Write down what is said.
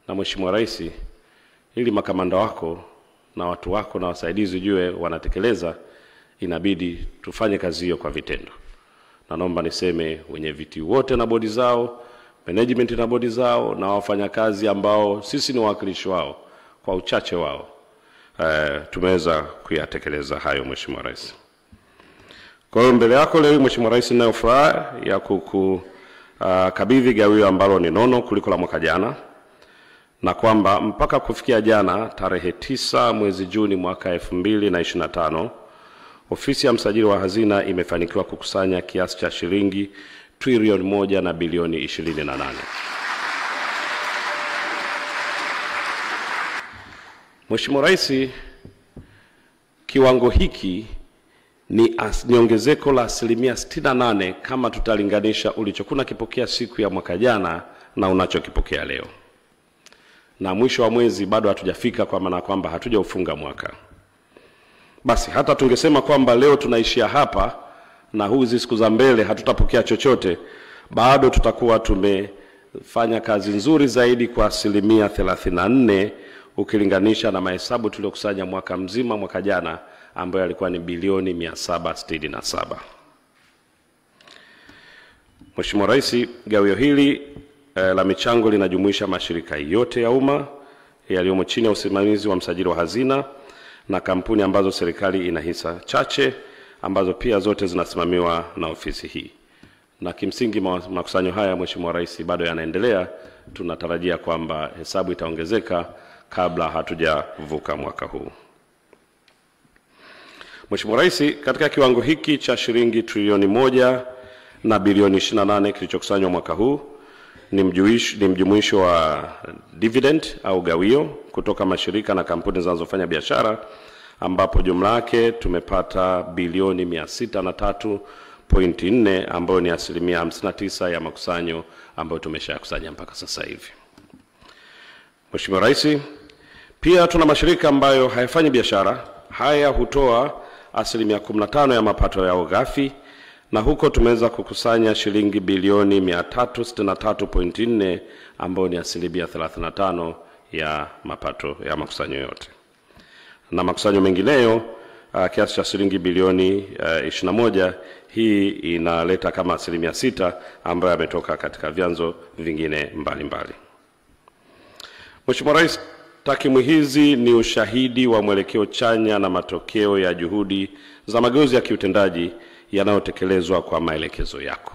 na Mheshimiwa Rais, ili makamanda wako na watu wako na wasaidizi jue wanatekeleza, inabidi tufanye kazi hiyo kwa vitendo. Na naomba niseme wenye viti wote na bodi zao, management na bodi zao, na wafanyakazi ambao sisi ni wawakilishi wao, kwa uchache wao tumeweza kuyatekeleza hayo, Mheshimiwa Rais. Kwa hiyo mbele yako leo, Mheshimiwa Rais, ninayo furaha ya kukabidhi gawio ambalo ni nono kuliko la mwaka jana, na kwamba mpaka kufikia jana tarehe 9 mwezi Juni mwaka 2025 ofisi ya msajili wa hazina imefanikiwa kukusanya kiasi cha shilingi trilioni 1 na bilioni 28. Mheshimiwa Rais, kiwango hiki ni ongezeko la 68% kama tutalinganisha ulichokuwa kipokea siku ya mwaka jana na unachokipokea leo. Na mwisho wa mwezi bado hatujafika, kwa maana kwamba hatujaufunga mwaka. Basi hata tungesema kwamba leo tunaishia hapa na hizi siku za mbele hatutapokea chochote, bado tutakuwa tumefanya kazi nzuri zaidi kwa 34% ukilinganisha na mahesabu tuliokusanya mwaka mzima mwaka jana, ambayo yalikuwa ni bilioni 767. Mheshimiwa Rais, gawio hili la michango linajumuisha mashirika yote ya umma yaliyomo chini ya usimamizi wa msajili wa hazina na kampuni ambazo serikali ina hisa chache, ambazo pia zote zinasimamiwa na ofisi hii. Na kimsingi makusanyo haya, Mheshimiwa Rais, bado yanaendelea. Tunatarajia kwamba hesabu itaongezeka kabla hatujavuka mwaka huu. Mheshimiwa Rais, katika kiwango hiki cha shilingi trilioni 1 na bilioni 28 kilichokusanywa mwaka huu ni mjumuisho wa dividend au gawio kutoka mashirika na kampuni zinazofanya biashara, ambapo jumla yake tumepata bilioni 603.4 ambayo ni 59% ya makusanyo ambayo tumeshakusanya mpaka sasa hivi. Mheshimiwa Rais, pia tuna mashirika ambayo hayafanyi biashara. Haya hutoa 15% ya mapato yao ghafi, na huko tumeweza kukusanya shilingi bilioni 363.4 ambayo ni 35% ya mapato ya makusanyo yote. Na makusanyo mengineyo kiasi cha shilingi bilioni 21, hii inaleta kama 6% ambayo yametoka katika vyanzo vingine mbalimbali. Mheshimiwa Rais, takwimu hizi ni ushahidi wa mwelekeo chanya na matokeo ya juhudi za mageuzi ya kiutendaji yanayotekelezwa kwa maelekezo yako.